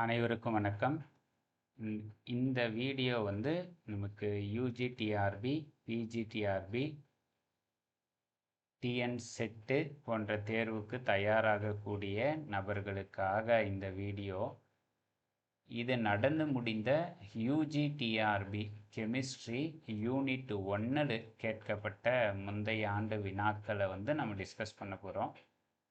அனைவருக்கும் வணக்கம். இந்த வீடியோ வந்து நமக்கு யூஜிடிஆர்பி, பிஜிடிஆர்பி, டிஎன் செட்டு போன்ற தேர்வுக்கு தயாராகக்கூடிய நபர்களுக்காக இந்த வீடியோ. இது நடந்து முடிந்த யூஜிடிஆர்பி கெமிஸ்ட்ரி யூனிட் 1 கேட்கப்பட்ட முந்தைய ஆண்டு வினாக்களை வந்து நம்ம டிஸ்கஸ் பண்ண போகிறோம்.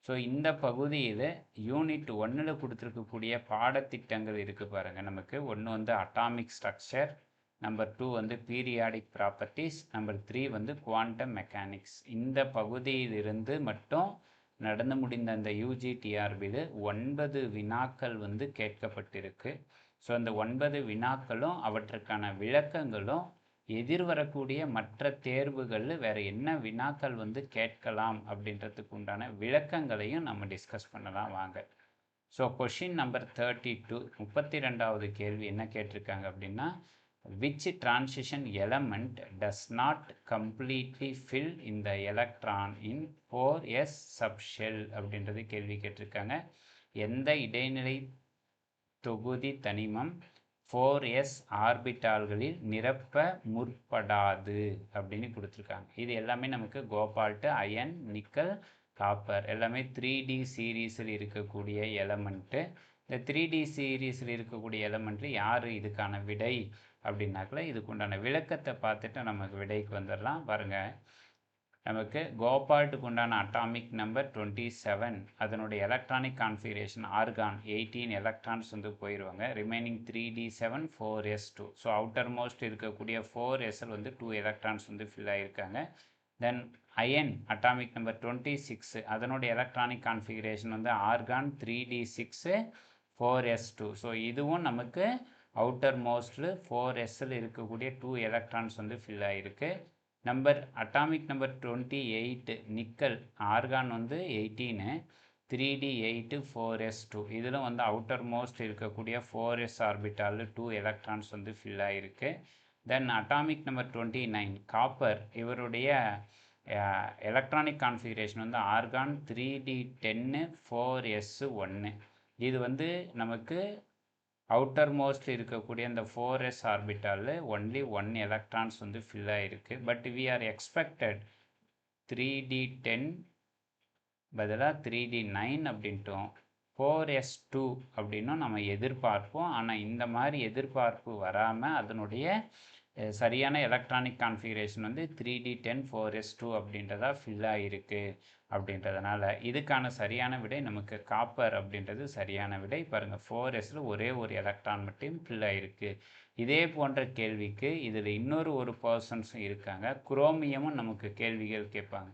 ஸோ இந்த பகுதியில் யூனிட் 1 கொடுத்துருக்கக்கூடிய பாடத்திட்டங்கள் இருக்குது பாருங்கள். நமக்கு ஒன்று வந்து அட்டாமிக் ஸ்ட்ரக்சர், நம்பர் 2 வந்து பீரியாடிக் ப்ராப்பர்ட்டிஸ், நம்பர் 3 வந்து குவாண்டம் மெக்கானிக்ஸ். இந்த பகுதியிலிருந்து மட்டும் நடந்து முடிந்த அந்த யூஜிடிஆர்பியில் 9 வினாக்கள் வந்து கேட்கப்பட்டிருக்கு. ஸோ அந்த 9 வினாக்களும் அவற்றுக்கான விளக்கங்களும் எதிர்வரக்கூடிய மற்ற தேர்வுகளில் வேறு என்ன வினாக்கள் வந்து கேட்கலாம் அப்படின்றதுக்கு உண்டான விளக்கங்களையும் நம்ம டிஸ்கஸ் பண்ணலாம் வாங்க. ஸோ கொஷின் நம்பர் 32, 32வது கேள்வி என்ன கேட்டிருக்காங்க அப்படின்னா, which transition element does not completely fill இந்த எலக்ட்ரான் இன் 4s சப்ஷெல் அப்படின்றது கேள்வி கேட்டிருக்காங்க. எந்த இடைநிலை தொகுதி தனிமம் 4s ஆர்பிட்டால்களில் நிரப்ப முற்படாது அப்படின்னு கொடுத்துருக்காங்க. இது எல்லாமே நமக்கு கோபால்ட்டு, அயன், நிக்கல், காப்பர் எல்லாமே 3D சீரீஸில் இருக்கக்கூடிய எலமெண்ட்டு. இந்த 3D சீரீஸில் இருக்கக்கூடிய எலமெண்ட்டில் யார் இதுக்கான விடை அப்படின்னாக்கல இதுக்கு உண்டான விளக்கத்தை பார்த்துட்டு நமக்கு விடைக்கு வந்துடலாம் பாருங்கள். நமக்கு கோபால்ட்டுக்கு உண்டான அட்டாமிக் நம்பர் 27, அதனுடைய எலக்ட்ரானிக் கான்ஃபிகரேஷன் ஆர்கான் 18 எலக்ட்ரான்ஸ் வந்து போயிடுவாங்க. Remaining 3d7 4s2. So outer most இருக்கக்கூடிய 4sல் வந்து 2 எலக்ட்ரான்ஸ் வந்து ஃபில் ஆகியிருக்காங்க. தென் அயன் அட்டாமிக் நம்பர் 26, அதனுடைய எலக்ட்ரானிக் கான்ஃபிகரேஷன் வந்து ஆர்கான் 3d6 4s2. ஸோ இதுவும் நமக்கு அவுட்டர் மோஸ்டில் 4sல் இருக்கக்கூடிய 2 எலக்ட்ரான்ஸ் வந்து ஃபில் ஆகிருக்கு. Number atomic number 28 nickel, argon வந்து 18 3d8 4s2. இதில் வந்து அவுட்டர் மோஸ்ட் இருக்கக்கூடிய 4s ஆர்பிட்டால் 2 எலக்ட்ரான்ஸ் வந்து ஃபில் ஆகிருக்கு. தென் அட்டாமிக் நம்பர் 29 காப்பர், இவருடைய எலக்ட்ரானிக் கான்ஃபிகரேஷன் வந்து ஆர்கான் 3d10 4s1. இது வந்து நமக்கு அவுட்டர் மோஸ்ட் இருக்கக்கூடிய இந்த 4s ஆர்பிட்டாலில் ஒன்லி 1 எலக்ட்ரான்ஸ் வந்து ஃபில் ஆகிருக்கு. But we are expected 3d10 பதிலாக 3d9 அப்படின்ட்டும் 4s2 அப்படின்னும் நம்ம எதிர்பார்ப்போம். ஆனால் இந்த மாதிரி எதிர்பார்ப்பு வராமல் அதனுடைய சரியான எலக்ட்ரானிக் கான்ஃபிகரேஷன் வந்து 3d10 4s2 அப்படின்றதா ஃபில் ஆகிருக்கு. அப்படின்றதுனால இதுக்கான சரியான விடை நமக்கு காப்பர் அப்படின்றது சரியான விடை. பாருங்கள், 4sல ஒரே ஒரு எலக்ட்ரான் மட்டும் ஃபில் ஆகிருக்கு. இதே போன்ற கேள்விக்கு இதில் இன்னொரு பர்சன்ஸும் இருக்காங்க. குரோமியமும் நமக்கு கேள்விகள் கேட்பாங்க.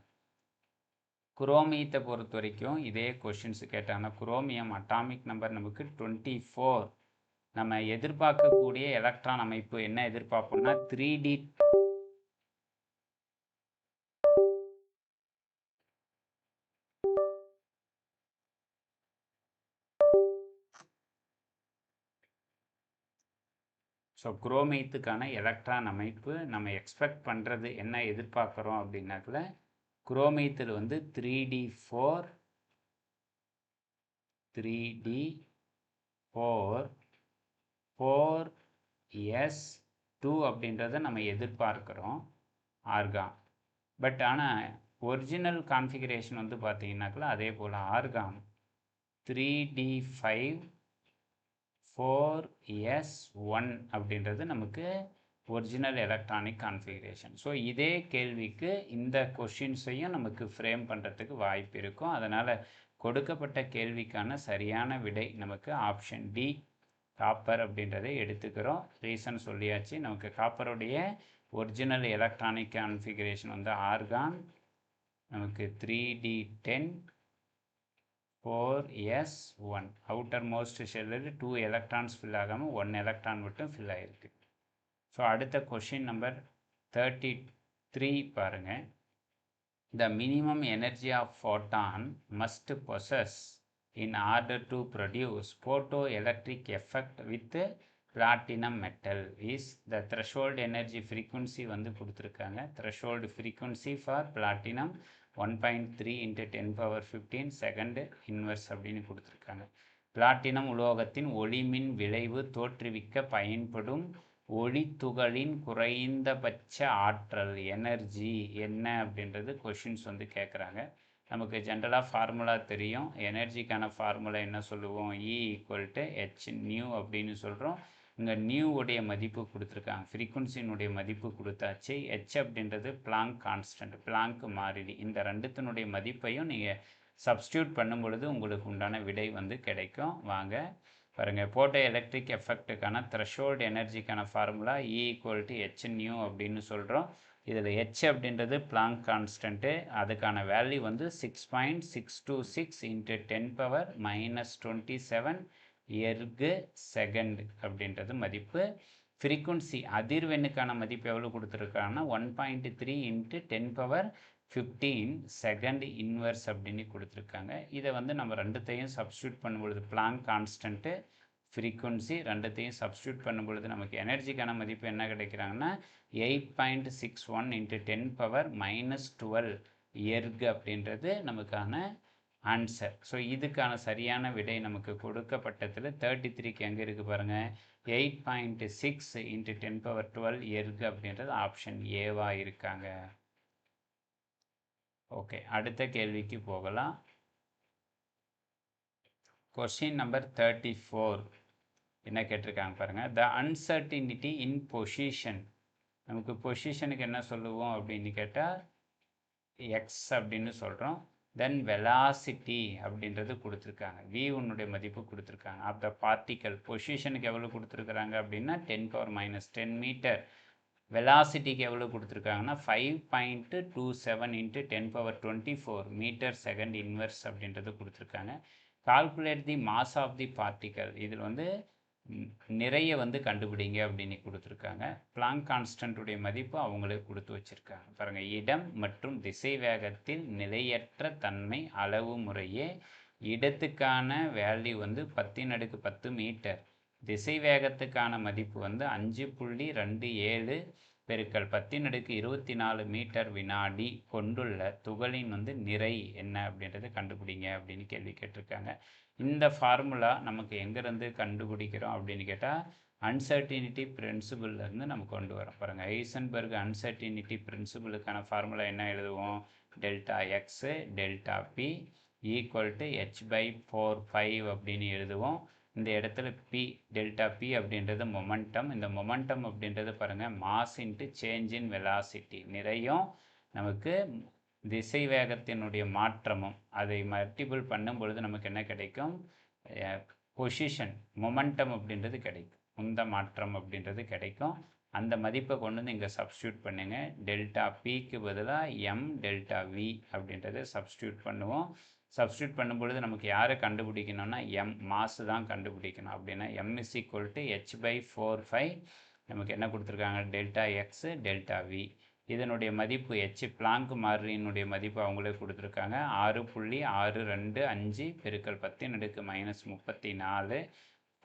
குரோமியத்தை பொறுத்த வரைக்கும் இதே கொஷின்ஸ் கேட்டாங்கன்னா, குரோமியம் அட்டாமிக் நம்பர் நமக்கு 24. நம்ம எதிர்பார்க்கக்கூடிய எலக்ட்ரான் அமைப்பு என்ன எதிர்பார்ப்போம்னா 3D. ஸோ குரோமியத்துக்கான எலக்ட்ரான் அமைப்பு நம்ம எக்ஸ்பெக்ட் பண்ணுறது என்ன எதிர்பார்க்குறோம் அப்படின்னாக்கல, குரோமியத்தில் வந்து 3d4 4s2 அப்படின்றத நம்ம எதிர்பார்க்குறோம் ஆர்கான். பட் ஆனால் ஒரிஜினல் கான்ஃபிகரேஷன் வந்து பார்த்தீங்கன்னாக்கல அதே போல் ஆர்கான் 3d5 4s1 அப்படின்றது நமக்கு ஒரிஜினல் எலக்ட்ரானிக் கான்ஃபிகரேஷன். ஸோ இதே கேள்விக்கு இந்த கொஷின்ஸையும் நமக்கு ஃப்ரேம் பண்ணுறதுக்கு வாய்ப்பு இருக்கும். அதனால் கொடுக்கப்பட்ட கேள்விக்கான சரியான விடை நமக்கு ஆப்ஷன் டி காப்பர் அப்படின்றதை எடுத்துக்கிறோம். ரீசன் சொல்லியாச்சு. நமக்கு காப்பருடைய ஒரிஜினல் எலக்ட்ரானிக் கான்ஃபிகரேஷன் வந்து ஆர்கான், நமக்கு 3d10 4s1. அவுட்டர் மோஸ்ட் ஷெல்லில் 2 எலக்ட்ரான்ஸ் ஃபில் ஆகாமல் 1 எலக்ட்ரான் மட்டும் ஃபில் ஆகிருக்கு. ஸோ அடுத்த கொஷின் நம்பர் 33 பாருங்கள். The minimum energy of photon must possess in order to produce photo electric effect with platinum metal is the threshold energy frequency வந்து கொடுத்துருக்காங்க. Threshold frequency for platinum 1.3 × 10⁻15 second inverse அப்படின்னு கொடுத்துருக்காங்க. Platinum உலோகத்தின் ஒளிமின் விளைவு தோற்றுவிக்க பயன்படும் ஒளித்துகளின் குறைந்தபட்ச ஆற்றல் எனர்ஜி என்ன அப்படின்றது கொஷின்ஸ் வந்து கேட்குறாங்க. நமக்கு ஜென்ரலாக ஃபார்முலா தெரியும். எனர்ஜிக்கான ஃபார்முலா என்ன சொல்லுவோம்? E = h நியூ அப்படின்னு சொல்கிறோம். இங்கே நியூவுடைய மதிப்பு கொடுத்துருக்காங்க, ஃப்ரீக்குவன்சியினுடைய மதிப்பு கொடுத்தாச்சு. h அப்படின்றது பிளாங்க் கான்ஸ்டன்ட், பிளாங்க் மாறிலி. இந்த ரெண்டுத்தினுடைய மதிப்பையும் நீங்கள் சப்ஸ்டியூட் பண்ணும் பொழுது உங்களுக்கு உண்டான விடை வந்து கிடைக்கும். வாங்க பாருங்கள். போட்டோ எலக்ட்ரிக் எஃபெக்ட்டுக்கான த்ரெஷோல்டு எனர்ஜிக்கான ஃபார்முலா E = h நியூ அப்படின்னு சொல்கிறோம். இதில் h அப்படின்றது பிளாங்க் கான்ஸ்டன்ட்டு, அதுக்கான வேல்யூ வந்து 6.626 × 10⁻⁻27 எர்கு செகண்ட் அப்படின்றது மதிப்பு. ஃப்ரீக்குவன்சி அதிர்வெண்ணுக்கான மதிப்பு எவ்வளோ கொடுத்துருக்காங்கன்னா 1.3 × 10⁻15 செகண்ட் இன்வெர்ஸ் அப்படின்னு கொடுத்துருக்காங்க. இதை வந்து நம்ம ரெண்டுத்தையும் சப்ஸ்டியூட் பண்ணும்பொழுது பிளாங்க் கான்ஸ்டன்ட்டு ஃப்ரீக்குவன்சி ரெண்டுத்தையும் சப்ஸ்டியூட் பண்ணும் பொழுது நமக்கு எனர்ஜிக்கான மதிப்பு என்ன கிடைக்கிறாங்கன்னா 8.61 × 10⁻⁻12 எர்கு அப்படின்றது நமக்கான ஆன்சர். ஸோ இதுக்கான சரியான விடை நமக்கு கொடுக்கப்பட்டதில் 33க்கு எங்கே இருக்குது பாருங்கள், 8.6 × 10⁻12 எர்கு அப்படின்றது ஆப்ஷன் ஏவாக இருக்காங்க. ஓகே, அடுத்த கேள்விக்கு போகலாம். கொஸ்டின் நம்பர் 34 என்ன கேட்டிருக்காங்க பாருங்கள். த அன்சர்டினிட்டி இன் பொசிஷன், நமக்கு பொசிஷனுக்கு என்ன சொல்லுவோம் அப்படின்னு கேட்டால் எக்ஸ் அப்படின்னு சொல்கிறோம். தென் வெலாசிட்டி அப்படின்றது கொடுத்துருக்காங்க, v1 மதிப்பு கொடுத்துருக்காங்க. ஆஃப் த பார்ட்டிக்கல் பொசிஷனுக்கு எவ்வளோ கொடுத்துருக்குறாங்க அப்படின்னா 10⁻−10 மீட்டர். வெலாசிட்டிக்கு எவ்வளோ கொடுத்துருக்காங்கன்னா 5.27 × 10⁻24 மீட்டர் செகண்ட் இன்வெர்ஸ் அப்படின்றது கொடுத்துருக்காங்க. Calculate the mass of the particle, இதில் வந்து நிறைய வந்து கண்டுபிடிங்க அப்படின்னு கொடுத்துருக்காங்க. பிளாங்க் கான்ஸ்டன்ட்டுடைய மதிப்பு அவங்களே கொடுத்து வச்சுருக்காங்க பாருங்கள். இடம் மற்றும் திசை வேகத்தில் நிலையற்ற தன்மை அளவு முறையே இடத்துக்கான வேல்யூ வந்து 10⁻10 மீட்டர், திசை வேகத்துக்கான மதிப்பு வந்து 5.27 பெருக்கல் 10⁻24 மீட்டர் வினாடி கொண்டுள்ள துகளின் வந்து நிறை என்ன அப்படின்றத கண்டுபிடிங்க அப்படின்னு கேள்வி கேட்டிருக்காங்க. இந்த ஃபார்முலா நமக்கு எங்கேருந்து கண்டுபிடிக்கிறோம் அப்படின்னு கேட்டால் அன்சர்டினிட்டி பிரின்சிபிள்லேருந்து நம்ம கொண்டு வரோம் பாருங்கள். ஹைசன்பர்க் அன்சர்டினிட்டி பிரின்சிபிளுக்கான ஃபார்முலா என்ன எழுதுவோம்? ΔX ΔP = h/4π அப்படின்னு எழுதுவோம். இந்த இடத்துல P ΔP அப்படின்றது மொமெண்டம். இந்த மொமெண்டம் அப்படின்றது பாருங்கள் mass into change in velocity, நிறையும் நமக்கு திசை வேகத்தினுடைய மாற்றமும் அதை மல்டிபிள் பண்ணும் பொழுது நமக்கு என்ன கிடைக்கும்? பொசிஷன் மொமெண்டம் அப்படின்றது கிடைக்கும், இந்த மாற்றம் அப்படின்றது கிடைக்கும். அந்த மதிப்பை கொண்டு வந்து இங்கே சப்ஸ்டியூட் பண்ணுங்க. ΔPக்கு பதிலாக m∆v அப்படின்றத சப்ஸ்டியூட் பண்ணுவோம். சப்ஸ்டியூட் பண்ணும்பொழுது நமக்கு யாரை கண்டுபிடிக்கணும்னா எம் மாசு தான் கண்டுபிடிக்கணும். அப்படின்னா m = h/4π, நமக்கு என்ன கொடுத்துருக்காங்க? ΔX ΔV. இதனுடைய மதிப்பு h பிளாங்க் மாறிலியினுடைய மதிப்பு அவங்களே கொடுத்துருக்காங்க 6.625 பெருக்கல் 10⁻−34.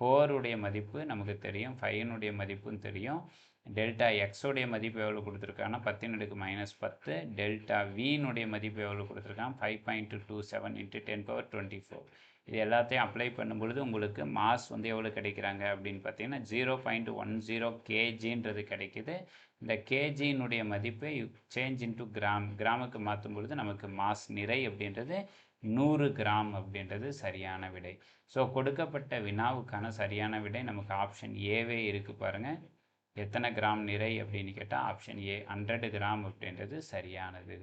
4 மதிப்பு நமக்கு தெரியும், 5 மதிப்பும் தெரியும். ΔX மதிப்பு எவ்வளோ கொடுத்துருக்காங்கன்னா 10⁻−10. ΔV மதிப்பு எவ்வளோ கொடுத்துருக்காங்க 5.27 × 10⁻24. இது எல்லாத்தையும் அப்ளை பண்ணும்பொழுது உங்களுக்கு மாஸ் வந்து எவ்வளோ கிடைக்கிறாங்க அப்படின்னு பார்த்தீங்கன்னா 0.10 kgன்றது கிடைக்கிது. இந்த கேஜியினுடைய மதிப்பை சேஞ்ச் இன்ட்டு கிராமுக்கு மாற்றும் பொழுது நமக்கு மாஸ் நிறை அப்படின்றது 100 கிராம் அப்படின்றது சரியான விடை. ஸோ கொடுக்கப்பட்ட வினாவுக்கான சரியான விடை நமக்கு ஆப்ஷன் ஏவே இருக்குது பாருங்கள். எத்தனை கிராம் நிறை அப்படின்னு கேட்டால் ஆப்ஷன் ஏ 100 கிராம் அப்படின்றது சரியானது.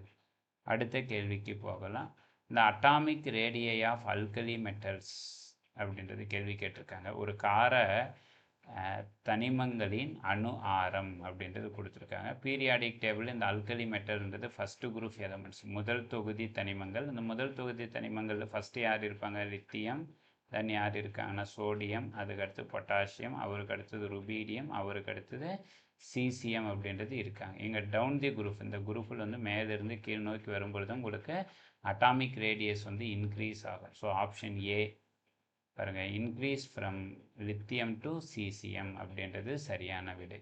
அடுத்த கேள்விக்கு போகலாம். இந்த atomic radii of alkali metals அப்படின்றது கேள்வி கேட்டிருக்காங்க. ஒரு கார தனிமங்களின் அணு ஆரம் அப்படின்றது கொடுத்துருக்காங்க. பீரியாடிக் டேபிள் இந்த அல்கலி மெட்டல்ன்றது ஃபஸ்ட்டு குரூப் எலமெண்ட்ஸ், முதல் தொகுதி தனிமங்கள். இந்த முதல் தொகுதி தனிமங்களில் ஃபஸ்ட்டு யார் இருப்பாங்க? லித்தியம். தென் யார் இருக்காங்கன்னா சோடியம், அதுக்கடுத்து பொட்டாசியம், அவருக்கு அடுத்தது ருபீடியம், அவருக்கு அடுத்தது சீசியம் அப்படின்றது இருக்காங்க. இங்கே டவுன் தி குரூப், இந்த குரூப்பில் வந்து மேலிருந்து கீழ் நோக்கி வரும்பொழுது உங்களுக்கு அட்டாமிக் ரேடியஸ் வந்து இன்க்ரீஸ் ஆகும். ஸோ ஆப்ஷன் ஏ பாருங்கள், increase from lithium to caesium அப்படின்றது சரியான விடை.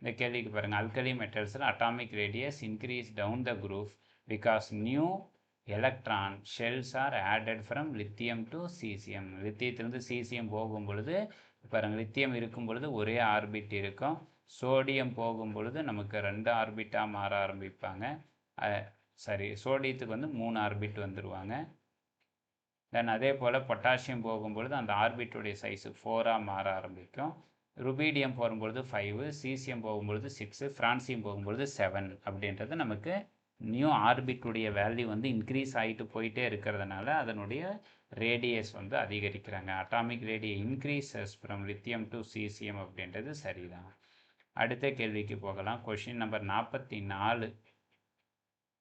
இந்த கேள்விக்கு பாருங்கள், அல்கலி மெட்டல்ஸில் atomic radius increase down the group because new electron shells are added from lithium to caesium. லித்தியத்திலிருந்து சீசியம் போகும் பொழுது பாருங்க, லித்தியம் இருக்கும் பொழுது ஒரே ஆர்பிட் இருக்கும். சோடியம் போகும் பொழுது நமக்கு 2 ஆர்பிட்டாக மாற ஆரம்பிப்பாங்க. சோடியத்துக்கு வந்து 3 ஆர்பிட் வந்துடுவாங்க. தென் அதே போல் பொட்டாசியம் போகும்பொழுது அந்த ஆர்பிட்டுடைய சைஸு 4ஆக மாற ஆரம்பிக்கும். ருபீடியம் போகும்பொழுது 5, சீசியம் போகும்பொழுது 6, ஃப்ரான்சியம் போகும்பொழுது 7 அப்படின்றது நமக்கு நியூ ஆர்பிட்டுடைய வேல்யூ வந்து இன்க்ரீஸ் ஆகிட்டு போயிட்டே இருக்கிறதுனால அதனுடைய ரேடியஸ் வந்து அதிகரிக்கிறாங்க. Atomic radii increases from lithium to caesium அப்படின்றது சரிதான். அடுத்த கேள்விக்கு போகலாம். Question number 44.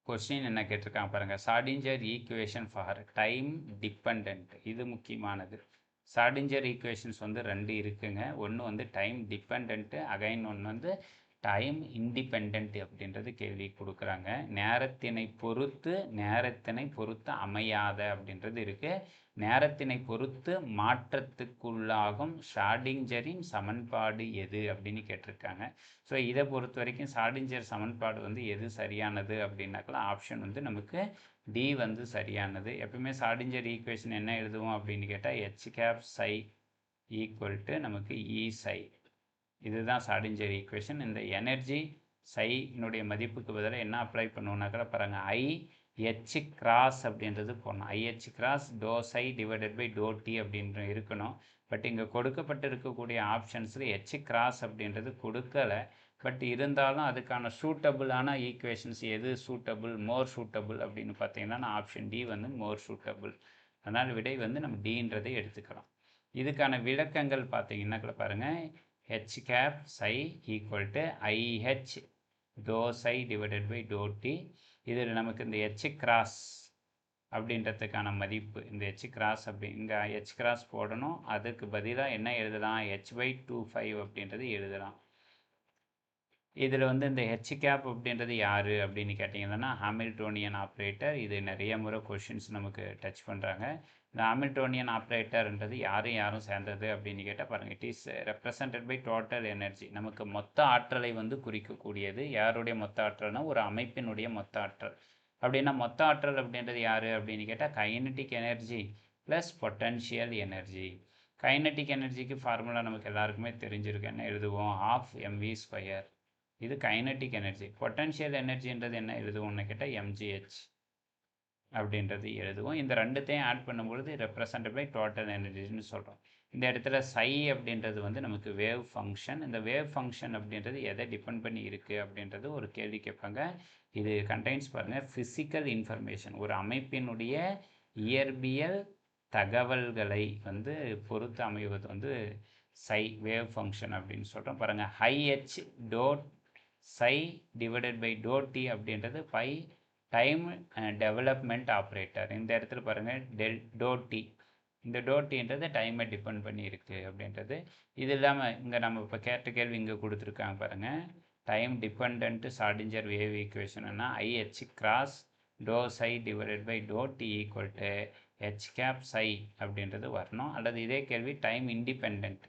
கொஸ்டின் என்ன கேட்டிருக்காங்க பாருங்கள். ஷார்டிஞ்சர் ஈக்குவேஷன் ஃபார் டைம் டிபெண்ட். இது முக்கியமானது. ஷார்டிஞ்சர் ஈக்குவேஷன்ஸ் வந்து 2 இருக்குங்க. ஒன்று வந்து டைம் டிபெண்ட்டு, அகைன் ஒன்று வந்து டைம் இண்டிபெண்ட் அப்படின்றது கேள்வி கொடுக்குறாங்க. நேரத்தினை பொறுத்து அமையாத அப்படின்றது இருக்குது. நேரத்தினை பொறுத்து மாற்றத்துக்குள்ளாகும் ஷார்டிஞ்சரின் சமன்பாடு எது அப்படின்னு கேட்டிருக்காங்க. ஸோ இதை பொறுத்த வரைக்கும் ஷார்டிஞ்சர் சமன்பாடு வந்து எது சரியானது அப்படின்னாக்கலாம் ஆப்ஷன் வந்து நமக்கு டி வந்து சரியானது. எப்பவுமே ஷார்டிஞ்சர் ஈக்குவேஷன் என்ன எழுதுவோம் அப்படின்னு கேட்டால் H∪ψ ஈக்குவல் டு நமக்கு E∅. இதுதான் ஷார்டிஞ்சர் ஈக்குவேஷன். இந்த எனர்ஜி சைனுடைய மதிப்புக்கு பதிலாக என்ன அப்ளை பண்ணுவோம்னாக்கா பாருங்கள், IH கிராஸ் அப்படின்றது போடணும். IH cross ∂ψ divided by ∂t அப்படின்ற இருக்கணும். பட் இங்கே கொடுக்கப்பட்டு இருக்கக்கூடிய ஆப்ஷன்ஸில் H கிராஸ் அப்படின்றது கொடுக்கலை. பட் இருந்தாலும் அதுக்கான சூட்டபுளான ஈக்குவேஷன்ஸ் எது சூட்டபுள், மோர் சூட்டபுள் அப்படின்னு பார்த்தீங்கன்னா ஆப்ஷன் டி வந்து மோர் சூட்டபுள். அதனால் விடை வந்து நம்ம டின்றதை எடுத்துக்கலாம். இதுக்கான விளக்கங்கள் பார்த்தீங்கன்னாக்க பாருங்கள், H∪ψ equal to IH ∂ψ divided by ∂t. இதில் நமக்கு இந்த H கிராஸ் அப்படின்றதுக்கான மதிப்பு, இந்த H கிராஸ் இங்கே H கிராஸ் போடணும். அதுக்கு பதிலாக என்ன எழுதலாம், H/25 அப்படின்றது எழுதலாம். இதில் வந்து இந்த H∪ அப்படின்றது யார் அப்படின்னு கேட்டிங்கன்னா ஹாமில்டோனியன் ஆப்ரேட்டர். இது நிறைய முறை கொஷின்ஸ் நமக்கு டச் பண்ணுறாங்க. இந்த ஹாமில்டோனியன் ஆப்ரேட்டர்ன்றது யாரும் சேர்ந்தது அப்படின்னு கேட்டால் பாருங்கள், it is represented by total energy. நமக்கு மொத்த ஆற்றலை வந்து குறிக்கக்கூடியது. யாருடைய மொத்த ஆற்றல்னா ஒரு அமைப்பினுடைய மொத்த ஆற்றல். அப்படின்னா மொத்த ஆற்றல் அப்படின்றது யார் அப்படின்னு கேட்டால் kinetic energy plus potential energy. Kinetic எனர்ஜிக்கு ஃபார்முலா நமக்கு எல்லாருக்குமே தெரிஞ்சிருக்கு. என்ன எழுதுவோம், ½ mv². இது கைனட்டிக் எனர்ஜி. பொட்டன்ஷியல் எனர்ஜின்றது என்ன எழுதுவோம்னு கேட்டால் mgh அப்படின்றது எழுதுவோம். இந்த ரெண்டுத்தையும் ஆட் பண்ணும்பொழுது ரெப்ரசன்ட் பை டோட்டல் எனர்ஜின்னு சொல்கிறோம். இந்த இடத்துல சை அப்படின்றது வந்து நமக்கு வேவ் ஃபங்க்ஷன். இந்த வேவ் ஃபங்க்ஷன் அப்படின்றது எதை டிபெண்ட் பண்ணி இருக்குது அப்படின்றது ஒரு கேள்வி கேட்பாங்க. இது கண்டெய்ன்ஸ் பாருங்கள், ஃபிசிக்கல் இன்ஃபர்மேஷன். ஒரு அமைப்பினுடைய இயற்பியல் தகவல்களை வந்து பொறுத்து அமைவது வந்து சை வேவ் ஃபங்க்ஷன் அப்படின்னு சொல்கிறோம். பாருங்கள், IH ∂ψ டிவைடட் பை ∂t அப்படின்றது பை டைம் டெவலப்மெண்ட் ஆப்ரேட்டர். இந்த இடத்துல பாருங்கள் ∂t, இந்த ∂tன்றது டைமை டிபெண்ட் பண்ணி இருக்குது அப்படின்றது. இது இல்லாமல் இங்கே நம்ம இப்போ கேட்ட கேள்வி இங்கே கொடுத்துருக்காங்க பாருங்கள், டைம் டிபெண்ட் ஷார்டிஞ்சர் வேவ் ஈக்குவேஷன்னா IH cross ∂ψ divided by ∂t equal to H∪ψ அப்படின்றது வரணும். அல்லது இதே கேள்வி டைம் இண்டிபெண்ட்,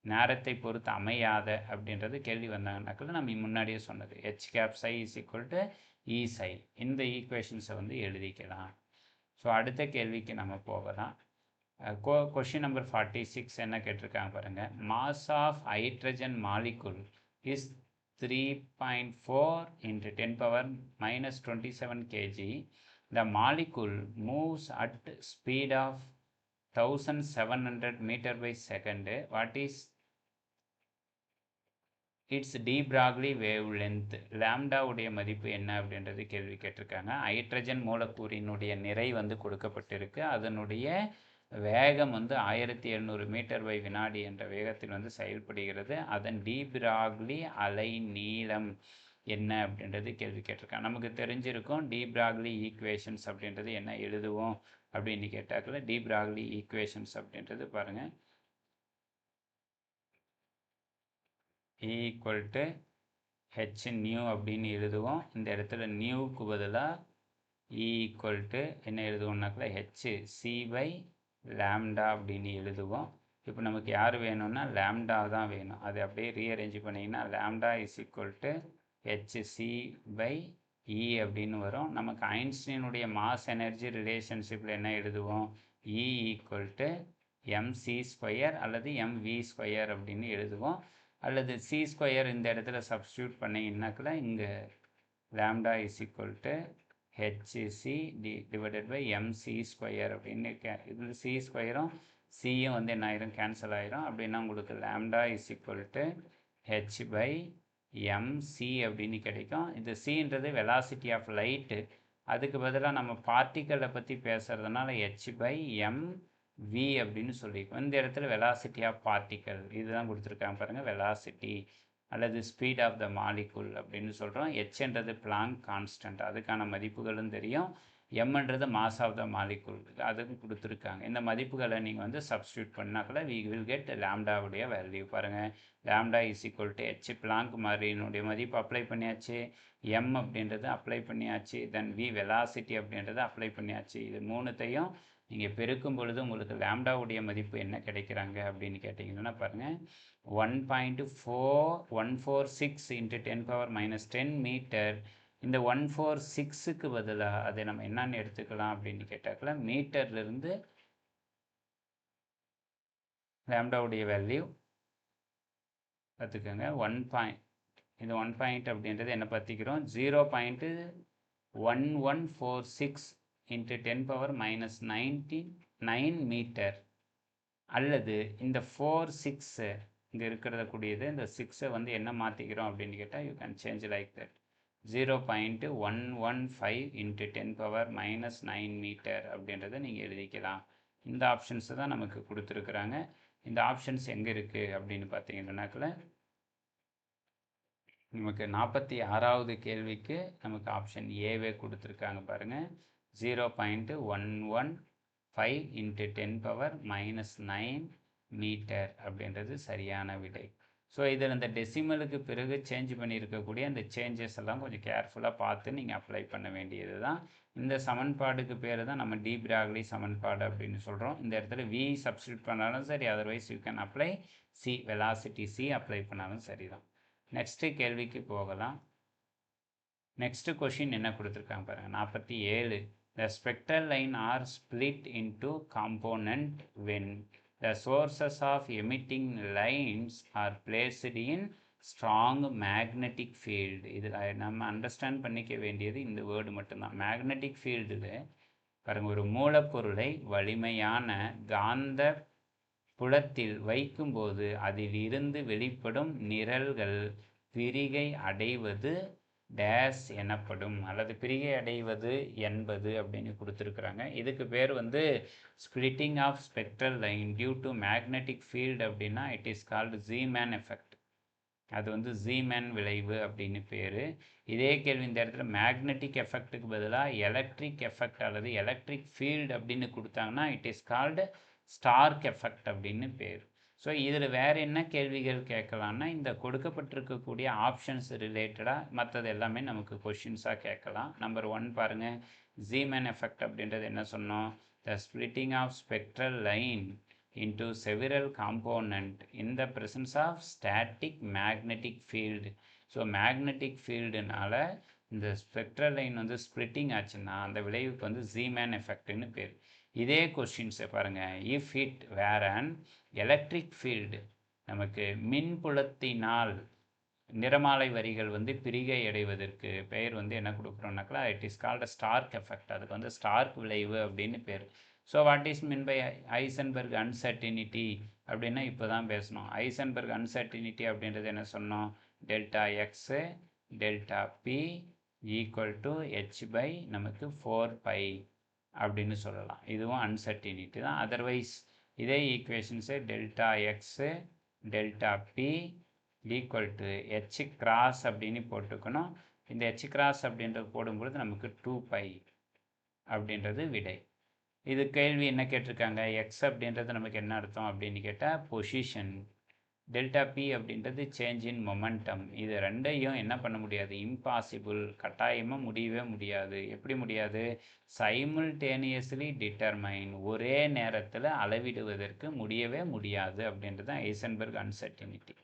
நேரத்தை பொறுத்து அமையாத அப்படின்றது கேள்வி வந்தாங்கன்னாக்கள் நம்ம முன்னாடியே சொன்னது H∪ψ is equal to E∅. இந்த ஈக்குவேஷன்ஸை வந்து எழுதிக்கலாம். ஸோ அடுத்த கேள்விக்கு நம்ம போகலாம். கொஷின் நம்பர் 46 என்ன கேட்டிருக்காங்க பாருங்கள். Mass of hydrogen molecule is 3.4 × 10⁻⁻27 kg. The molecule moves at speed of 1700 m/s. What is its de Broglie wavelength? லாம்டாவுடைய மதிப்பு என்ன அப்படின்றது கேள்வி கேட்டிருக்காங்க. ஹைட்ரஜன் மூலக்கூறினுடைய நிறை வந்து கொடுக்கப்பட்டிருக்கு. அதனுடைய வேகம் வந்து 1700 m/வினாடி என்ற வேகத்தில் வந்து செயல்படுகிறது. அதன் de Broglie அலை நீளம் என்ன அப்படின்றது கேள்வி கேட்டிருக்காங்க. நமக்கு தெரிஞ்சிருக்கும் de Broglie ஈக்குவேஷன்ஸ் அப்படின்றது என்ன எழுதுவோம் அப்படின்னு கேட்டாக்கல. de Broglie ஈக்குவேஷன்ஸ் அப்படின்றது பாருங்கள், ஈக்குவல் டு h நியூ அப்படின்னு எழுதுவோம். இந்த இடத்துல நியூவுக்கு பதிலாக ஈக்குவல் டு என்ன எழுதுவோம்னாக்கல hc/λ அப்படின்னு எழுதுவோம். இப்போ நமக்கு யார் வேணும்னா லாம்டா தான் வேணும். அது அப்படியே ரீஅரேஞ்ச் பண்ணிங்கன்னா lambda is equal to hc/λ E அப்படின்னு வரும். நமக்கு ஐன்ஸ்டீனுடைய மாஸ் எனர்ஜி ரிலேஷன்ஷிப்பில் என்ன எழுதுவோம்? E ஈக்குவல் டு mc² அல்லது mv² அப்படின்னு எழுதுவோம். அல்லது c² இந்த இடத்துல சப்ஸ்டியூட் பண்ணிங்கன்னாக்கல இங்கே lambda is equal to hc divided by mc² அப்படின்னு இதில் c²ம் சியும் வந்து என்ன ஆயிரும்? கேன்சல் ஆயிரும். அப்படின்னா உங்களுக்கு lambda is equal to h by mc அப்படின்னு கிடைக்கும். இது cன்றது வெலாசிட்டி ஆஃப் லைட்டு. அதுக்கு பதிலாக நம்ம பார்ட்டிக்கலை பற்றி பேசுகிறதுனால h பை mv அப்படின்னு சொல்லியிருக்கோம். இந்த இடத்துல வெலாசிட்டி ஆஃப் பார்ட்டிக்கல் இதுதான் கொடுத்துருக்காங்க பாருங்கள். வெலாசிட்டி அல்லது ஸ்பீட் ஆஃப் த மாலிகுல் அப்படின்னு சொல்கிறோம். ஹெச்ன்றது பிளாங்க் கான்ஸ்டன்ட், அதுக்கான மதிப்புகளும் தெரியும். எம்ன்றது மாஸ் ஆஃப் த மாலிகுல், அதுக்கும் கொடுத்துருக்காங்க. இந்த மதிப்புகளை நீங்கள் வந்து சப்ஸ்டியூட் பண்ணாக்கல வி வில் கெட் லாம்டாவுடைய வேல்யூ. பாருங்கள், lambda is equal to H Planck மாதிரினுடைய மதிப்பு அப்ளை பண்ணியாச்சு, எம் அப்படின்றது அப்ளை பண்ணியாச்சு, தென் வி வெலாசிட்டி அப்படின்றது அப்ளை பண்ணியாச்சு. இது மூணுத்தையும் நீங்கள் பெருக்கும் பொழுது உங்களுக்கு லாம்டாவுடைய மதிப்பு என்ன கிடைக்கிறாங்க அப்படின்னு கேட்டிங்கன்னா பாருங்கள், 1.4146 × 10⁻⁻10 மீட்டர். இந்த 146க்கு பதிலாக அதை நம்ம என்னன்னு எடுத்துக்கலாம் அப்படின்னு கேட்டாக்கல மீட்டர்லேருந்து லாம்டாவுடைய வேல்யூ பார்த்துக்கோங்க. 1 பாயிண்ட், இது 1 பாயிண்ட் அப்படின்றது என்ன பார்த்திக்கிறோம்? 0.1146 × 10⁻⁹9 மீட்டர். அல்லது இந்த 46 இங்கே இருக்கிறத கூடியது, இந்த 6 வந்து என்ன மாற்றிக்கிறோம் அப்படின்னு கேட்டால் you can change like that 0.115 × 10⁻⁹9 metre அப்படின்றத நீங்கள் எழுதிக்கலாம். இந்த ஆப்ஷன்ஸை தான் நமக்கு கொடுத்துருக்குறாங்க. இந்த ஆப்ஷன்ஸ் எங்கே இருக்குது அப்படின்னு பார்த்தீங்கன்னாக்கல நமக்கு 46வது கேள்விக்கு நமக்கு ஆப்ஷன் ஏவே கொடுத்துருக்காங்க பாருங்கள். 0.115 × 10⁻⁹9 மீட்டர் அப்படின்றது சரியான விடை. ஸோ இதில் இந்த டெசிமலுக்கு பிறகு சேஞ்ச் பண்ணியிருக்கக்கூடிய அந்த சேஞ்சஸ் எல்லாம் கொஞ்சம் கேர்ஃபுல்லாக பார்த்து நீங்கள் அப்ளை பண்ண வேண்டியது தான். இந்த சமன்பாடுக்கு பேர் தான் நம்ம டி பிராக்லி சமன்பாடு அப்படின்னு சொல்கிறோம். இந்த இடத்துல வி சப்ஸ்டியூட் பண்ணாலும் சரி, otherwise you can apply C, velocity C apply பண்ணாலும் சரி தான். நெக்ஸ்ட்டு கேள்விக்கு போகலாம். நெக்ஸ்ட்டு கொஷின் என்ன கொடுத்துருக்காங்க பாருங்கள், 47. The spectral line are split into component when the sources of emitting lines are placed in strong magnetic field. இதில் நம்ம அண்டர்ஸ்டாண்ட் பண்ணிக்க வேண்டியது இந்த வேர்டு மட்டும்தான். மேக்னெட்டிக் ஃபீல்டில் பாருங்கள், ஒரு மூலப்பொருளை வலிமையான காந்த புலத்தில் வைக்கும்போது அதில் இருந்து வெளிப்படும் நிரல்கள் பிரிகை அடைவது டேஸ் எனப்படும், அல்லது பிரிகை அடைவது என்பது அப்படின்னு கொடுத்துருக்குறாங்க. இதுக்கு பேர் வந்து splitting of spectral line due to magnetic field அப்படின்னா it is called Zeeman effect. அது வந்து ஜீமேன் விளைவு அப்படின்னு பேர். இதே கேள்வி இந்த இடத்துல மேக்னெட்டிக் எஃபெக்ட்டுக்கு பதிலாக எலக்ட்ரிக் எஃபெக்ட் அல்லது எலக்ட்ரிக் ஃபீல்டு அப்படின்னு கொடுத்தாங்கன்னா it is called Stark effect அப்படின்னு பேர். ஸோ இதில் வேறு என்ன கேள்விகள் கேட்கலான்னா, இந்த கொடுக்கப்பட்டிருக்கக்கூடிய ஆப்ஷன்ஸ் ரிலேட்டடாக மற்றது எல்லாமே நமக்கு கொஷின்ஸாக கேட்கலாம். நம்பர் 1 பாருங்கள், ஜீமேன் எஃபெக்ட் அப்படின்றது என்ன சொன்னோம்? The splitting of spectral line into several component in the presence of static magnetic field. So magnetic ஃபீல்டுனால இந்த ஸ்பெக்ட்ரல் லைன் வந்து ஸ்ப்ளிட்டிங் ஆச்சுன்னா அந்த விளைவுக்கு வந்து ஜீமேன் எஃபெக்ட்னு பேர். இதே கொஸ்டின்ஸை பாருங்கள், if it were an electric field, நமக்கு மின்புலத்தினால் நிறமாலை வரிகள் வந்து பிரிகை அடைவதற்கு பெயர் வந்து என்ன கொடுக்குறோம்னாக்கா it is called Stark effect. அதுக்கு வந்து ஸ்டார்க் விளைவு அப்படின்னு பேர். So what is mean by Heisenberg uncertainty அப்படின்னா இப்போ தான் பேசணும். ஹைசன்பர்க் அன்சர்டினிட்டி அப்படின்றது என்ன சொன்னோம்? Delta x delta p equal to h by நமக்கு 4π அப்படின்னு சொல்லலாம். இதுவும் அன்சர்டினிட்டி தான். அதர்வைஸ் இதே equations delta x delta p equal to h cross அப்படின்னு போட்டுக்கணும். இந்த ஹெச் கிராஸ் அப்படின்றது போடும்பொழுது நமக்கு 2π அப்படின்றது விடை. இது கேள்வி என்ன கேட்டிருக்காங்க, எக்ஸ் அப்படின்றது நமக்கு என்ன அர்த்தம் அப்படின்னு கேட்டால் பொசிஷன், டெல்டா பி அப்படின்றது சேஞ்ச் இன் மொமெண்டம். இது ரெண்டையும் என்ன பண்ண முடியாது? இம்பாசிபிள், கட்டாயமாக முடியவே முடியாது. எப்படி முடியாது? சைமுல்டேனியஸ்லி டிட்டர்மைன், ஒரே நேரத்தில் அளவிடுவதற்கு முடியவே முடியாது அப்படின்றது தான் Heisenberg uncertainty.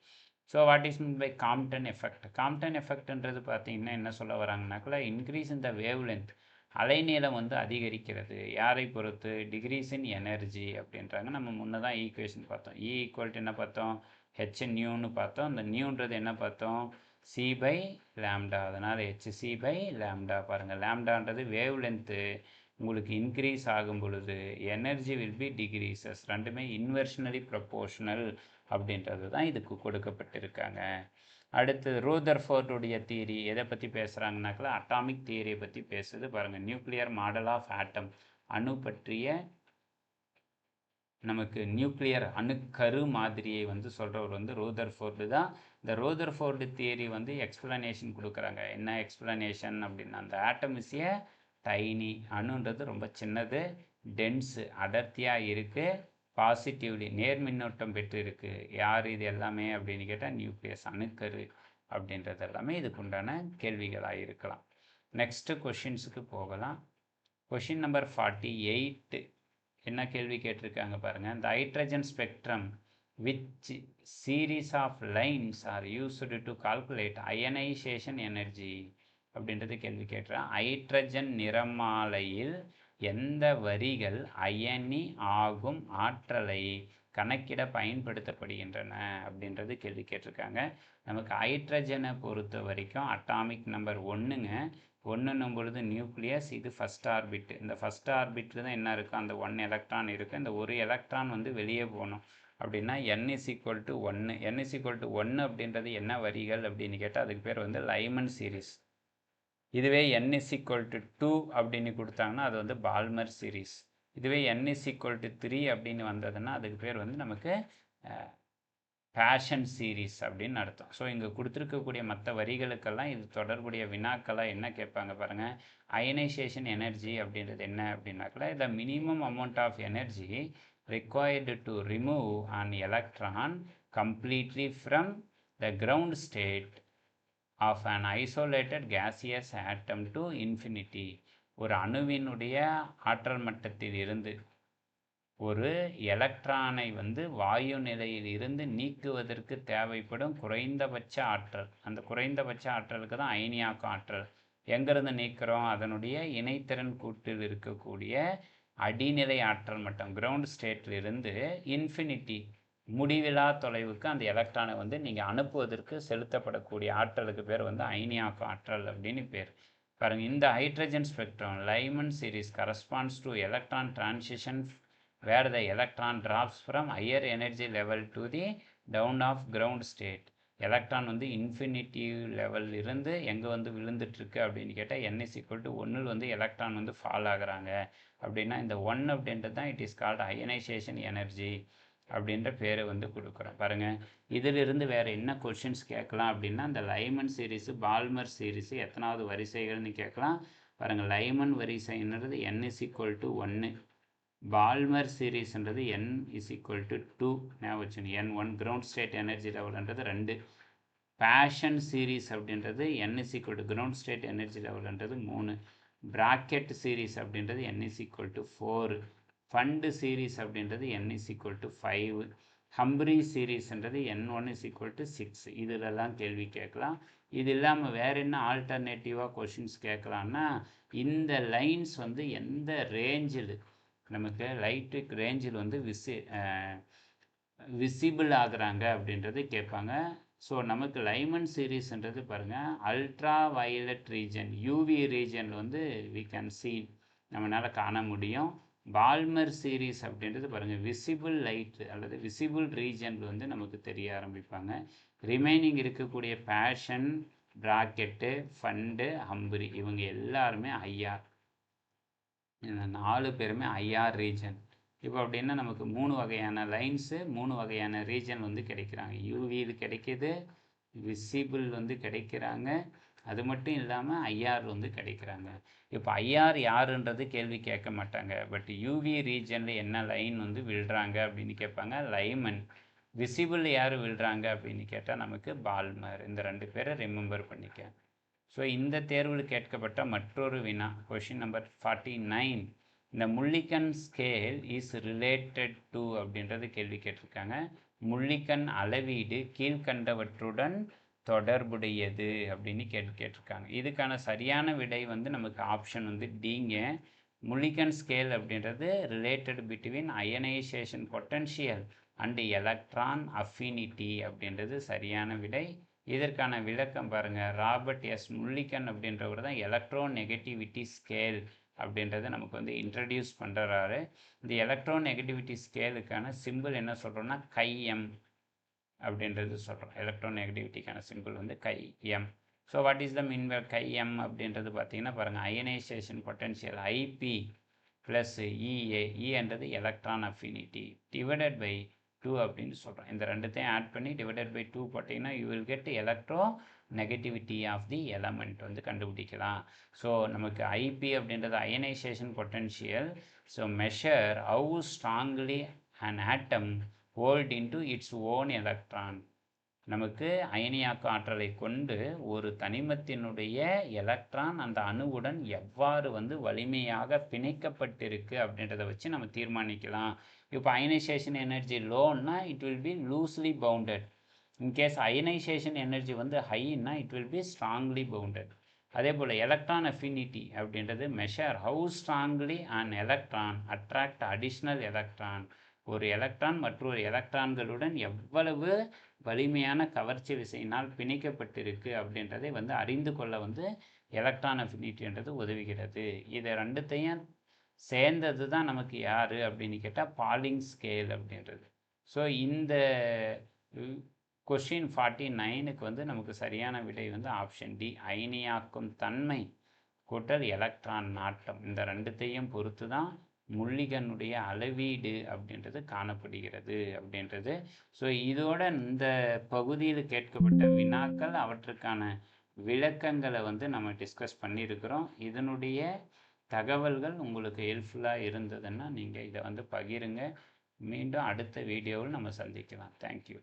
So what is mean by Compton effect? Compton எஃபெக்ட்ன்றது பார்த்தீங்கன்னா என்ன சொல்ல வராங்கனாக்குள்ள increase in the wave length, அலைநீளம் வந்து அதிகரிக்கிறது. யாரை பொறுத்து? டிகிரீஸ் இன் எனர்ஜி அப்படின்றாங்க. நம்ம முன்ன தான் ஈக்குவேஷன் பார்த்தோம். E ஈக்குவல் டு என்ன பார்த்தோம்? ஹெச் நியூன்னு பார்த்தோம். அந்த நியூன்றது என்ன பார்த்தோம்? C by lambda. அதனால் ஹெச்சி பை லேம்டா. பாருங்கள், லேம்டான்றது வேவ் லென்த்து உங்களுக்கு இன்க்ரீஸ் ஆகும் பொழுது எனர்ஜி வில் பி டிக்ரீசஸ். ரெண்டுமே இன்வெர்ஷனலி ப்ரொப்போர்ஷனல் அப்படின்றது தான் இதுக்கு கொடுக்கப்பட்டிருக்காங்க. அடுத்து ரூதர்ஃபோர்டுடைய தியரி எதை பற்றி பேசுகிறாங்கனாக்கா அட்டாமிக் தியரியை பற்றி பேசுது. பாருங்கள், நியூக்ளியர் மாடல் ஆஃப் ஆட்டம், அணு பற்றிய நமக்கு நியூக்ளியர் அணுக்கரு மாதிரியை வந்து சொல்கிறவர் வந்து ரூதர்ஃபோர்டு தான். இந்த ரூதர்ஃபோர்டு தியரி வந்து எக்ஸ்பிளனேஷன் கொடுக்குறாங்க. என்ன எக்ஸ்பிளனேஷன் அப்படின்னா, அந்த ஆட்டம் இஸ் ஏ டைனி, அணுன்றது ரொம்ப சின்னது, டென்ஸு அடர்த்தியாக இருக்குது, பாசிட்டிவ்லி நேர் மின்னோட்டம் பெற்று இருக்குது. யார் இது எல்லாமே அப்படின்னு கேட்டால் நியூக்ளியஸ், அணுக்கரு அப்படின்றது எல்லாமே இதுக்குண்டான கேள்விகளாக இருக்கலாம். நெக்ஸ்ட்டு கொஷின்ஸுக்கு போகலாம். கொஷின் நம்பர் 48 என்ன கேள்வி கேட்டிருக்காங்க பாருங்கள். இந்த hydrogen spectrum which series of lines are used to calculate ionisation energy அப்படின்றது கேள்வி கேட்டுறேன். ஹைட்ரஜன் நிறமாலையில் எந்த வரிகள் அயனி ஆகும் ஆற்றலை கணக்கிட பயன்படுத்தப்படுகின்றன அப்படின்றது கேள்வி கேட்டிருக்காங்க. நமக்கு ஹைட்ரஜனை பொறுத்த வரைக்கும் அட்டாமிக் நம்பர் 1ங்க. 1ன்னும் பொழுது நியூக்ளியஸ், இது ஃபஸ்ட் ஆர்பிட். இந்த ஃபஸ்ட் ஆர்பிட்டில் தான் என்ன இருக்குது? அந்த 1 எலக்ட்ரான் இருக்குது. இந்த ஒரு எலக்ட்ரான் வந்து வெளியே போகணும் அப்படின்னா n is equal to 1. n is equal to 1 அப்படின்றது என்ன வரிகள் அப்படின்னு கேட்டால் அதுக்கு பேர் வந்து லைமன் சீரீஸ். இதுவே n is equal to 2 அப்படின்னு கொடுத்தாங்கன்னா அது வந்து பால்மர் சீரீஸ். இதுவே n is equal to 3 அப்படின்னு வந்ததுன்னா அதுக்கு பேர் வந்து நமக்கு பேஷன் சீரீஸ் அப்படின்னு அர்த்தம். ஸோ இங்கே கொடுத்துருக்கக்கூடிய மற்ற வரிகளுக்கெல்லாம் இது தொடர்புடைய வினாக்களாக என்ன கேட்பாங்க பாருங்கள். அயனைசேஷன் எனர்ஜி அப்படின்றது என்ன அப்படின்னாக்கல the minimum amount of energy required to remove an electron completely from the ground state of an isolated gaseous atom to infinity. ஒரு அணுவினுடைய ஆற்றல் மட்டத்தில் இருந்து ஒரு எலக்ட்ரானை வந்து வாயு நிலையில் இருந்து நீக்குவதற்கு தேவைப்படும் குறைந்தபட்ச ஆற்றல், அந்த குறைந்தபட்ச ஆற்றலுக்கு தான் அயனியாக்கும் ஆற்றல். எங்கேருந்து நீக்கிறோம்? அதனுடைய இணைத்திறன் கூட்டில் இருக்கக்கூடிய அடிநிலை ஆற்றல் மட்டம், கிரவுண்ட் ஸ்டேட்டிலிருந்து இன்ஃபினிட்டி முடிவிலா தொலைவுக்கு அந்த எலக்ட்ரானை வந்து நீங்கள் அனுப்புவதற்கு செலுத்தப்படக்கூடிய ஆற்றலுக்கு பேர் வந்து அயனியாக்கும் ஆற்றல் அப்படின்னு பேர். பாருங்கள், இந்த hydrogen spectrum லைமன் series corresponds to electron transition where the electron drops from higher energy level to the down of ground state. Electron வந்து இன்ஃபினிட்டி லெவல் இருந்து எங்கே வந்து விழுந்துட்டுருக்கு அப்படின்னு கேட்டால் n is equal to 1 வந்து எலக்ட்ரான் வந்து ஃபால் ஆகுறாங்க அப்படின்னா இந்த 1 அப்படின்றது தான் it is called ionisation energy அப்படின்ற பேரை வந்து கொடுக்குறோம். பாருங்கள், இதிலிருந்து வேறு என்ன கொஷின்ஸ் கேட்கலாம் அப்படின்னா இந்த லைமன் சீரீஸு பால்மர் சீரீஸு எத்தனாவது வரிசைகள்னு கேட்கலாம். பாருங்கள், லைமன் வரிசைன்றது n is equal to 1, Balmer சீரீஸ்ன்றது n is equal to 2 ஞாபகம். n1 கிரவுண்ட் ஸ்டேட் எனர்ஜி லெவல்ன்றது 2. பேஷன் சீரீஸ் அப்படின்றது n is equal to ground state energy லெவல்ன்றது 3. பிராக்கெட் சீரீஸ் அப்படின்றது n is equal to 4. Pfund series அப்படின்றது n is equal to 5. Humphrey சீரீஸ்ன்றது n1 is equal to 6. இதிலெல்லாம் கேள்வி கேட்கலாம். இது இல்லாமல் வேறு என்ன ஆல்டர்னேட்டிவாக கொஷின்ஸ் கேட்கலான்னா இந்த லைன்ஸ் வந்து எந்த ரேஞ்சில் நமக்கு லைட்டுக் ரேஞ்சில் வந்து விசிபிள் ஆகுறாங்க அப்படின்றது கேட்பாங்க. ஸோ நமக்கு லைமன் சீரீஸ்ன்றது பாருங்கள் அல்ட்ரா வயலட் ரீஜன், யூவி ரீஜனில் வந்து வி கேன் see, நம்மளால் காண முடியும். பால்மர் சீரீஸ் அப்படின்றது பாருங்கள் விசிபிள் லைட் அல்லது விசிபிள் ரீஜனில் வந்து நமக்கு தெரிய ஆரம்பிப்பாங்க. ரிமைனிங் இருக்கக்கூடிய பேஷன், பிராக்கெட்டு, ஃபண்டு, ஹம்பரி இவங்க எல்லாருமே ஐஆர், இந்த 4 பேருமே ஐஆர் ரீஜன். இப்போ அப்படின்னா நமக்கு 3 வகையான லைன்ஸு 3 வகையான ரீஜன் வந்து கிடைக்கிறாங்க. யூவி இது கிடைக்கிது, விசிபிள் வந்து கிடைக்கிறாங்க, அது மட்டும் இல்லாமல் ஐஆர் வந்து கிடைக்கிறாங்க. இப்போ ஐஆர் யாருன்றது கேள்வி கேட்க மாட்டாங்க. பட் யூவி ரீஜனில் என்ன லைன் வந்து விழுறாங்க அப்படின்னு கேட்பாங்க, லைமன். விசிபிள் யார் விழுறாங்க அப்படின்னு கேட்டால் நமக்கு பால்மர். இந்த 2 பேரை ரிமெம்பர் பண்ணிக்க. ஸோ இந்த தேர்வில் கேட்கப்பட்ட மற்றொரு வினா கொஷின் நம்பர் 49. இந்த முல்லிகன் ஸ்கேல் இஸ் ரிலேட்டட் டு அப்படின்றது கேள்வி கேட்டிருக்காங்க. முள்ளிக்கண் அளவீடு கீழ்கண்டவற்றுடன் தொடர்புடையது அப்படின்னு கேட்டிருக்காங்க. இதுக்கான சரியான விடை வந்து நமக்கு ஆப்ஷன் வந்து டிங்க. முள்ளிக்கண் ஸ்கேல் அப்படின்றது related between ionisation potential and electron affinity அப்படின்றது சரியான விடை. இதற்கான விளக்கம் பாருங்கள். ராபர்ட் எஸ் முள்ளிக்கண் அப்படின்றவர் தான் எலக்ட்ரோ நெகட்டிவிட்டி ஸ்கேல் அப்படின்றத நமக்கு வந்து இன்ட்ரடியூஸ் பண்ணுறாரு. இந்த எலக்ட்ரோ நெகட்டிவிட்டி ஸ்கேலுக்கான சிம்பிள் என்ன சொல்கிறோன்னா கைஎம் அப்படின்றது சொல்கிறோம். எலக்ட்ரோ நெகட்டிவிட்டிக்கான சிம்பிள் வந்து chi M. So what is the mean by chi M அப்படின்றது பார்த்தீங்கன்னா பாருங்கள், ionization potential IP plus EA, இன்றது எலக்ட்ரான் அஃபினிட்டி டிவைடட் பை 2 அப்படின்னு சொல்கிறோம். இந்த ரெண்டுத்தையும் ஆட் பண்ணி டிவைடட் பை 2 போட்டிங்கன்னா you will get electronegativity of the element வந்து கண்டுபிடிக்கலாம். ஸோ நமக்கு ஐபி அப்படின்றது ionisation potential. So measure how strongly an atom hold into its own electron. நமக்கு அயனியாக்க ஆற்றலை கொண்டு ஒரு தனிமத்தினுடைய எலக்ட்ரான் அந்த அணுவுடன் எவ்வாறு வந்து வலிமையாக பிணைக்கப்பட்டிருக்கு அப்படின்றத வச்சு நம்ம தீர்மானிக்கலாம். இப்போ அயனைசேஷன் எனர்ஜி லோன்னா it will be loosely bounded. In case ionization energy வந்து ஹைன்னா it will be strongly bounded. அதே போல் எலக்ட்ரான் அஃபினிட்டி அப்படின்றது measure how strongly an electron attract additional electron. ஒரு எலக்ட்ரான் மற்றொரு எலக்ட்ரான்களுடன் எவ்வளவு வலிமையான கவர்ச்சி விசையினால் பிணைக்கப்பட்டிருக்கு அப்படின்றதை வந்து அறிந்து கொள்ள வந்து எலக்ட்ரான் அஃபினிட்டின்றது உதவுகிறது. இதை ரெண்டுத்தையும் சேர்ந்தது தான் நமக்கு யார் அப்படின்னு கேட்டால் பாலிங் ஸ்கேல் அப்படின்றது. ஸோ இந்த கொஸ்டின் 49க்கு வந்து நமக்கு சரியான விடை வந்து ஆப்ஷன் டி, அயனியாக்கும் தன்மை கூட்டல் எலக்ட்ரான் நாட்டம். இந்த ரெண்டுத்தையும் பொறுத்து தான் முள்ளிக்கண்ணுடைய அளவீடு அப்படின்றது காணப்படுகிறது அப்படின்றது. ஸோ இதோட இந்த பகுதியில் கேட்கப்பட்ட வினாக்கள் அவற்றுக்கான விளக்கங்களை வந்து நம்ம டிஸ்கஸ் பண்ணியிருக்கிறோம். இதனுடைய தகவல்கள் உங்களுக்கு ஹெல்ப்ஃபுல்லாக இருந்ததுன்னா நீங்கள் இதை வந்து பகிருங்க. மீண்டும் அடுத்த வீடியோவில் நம்ம சந்திக்கலாம். தேங்க்யூ.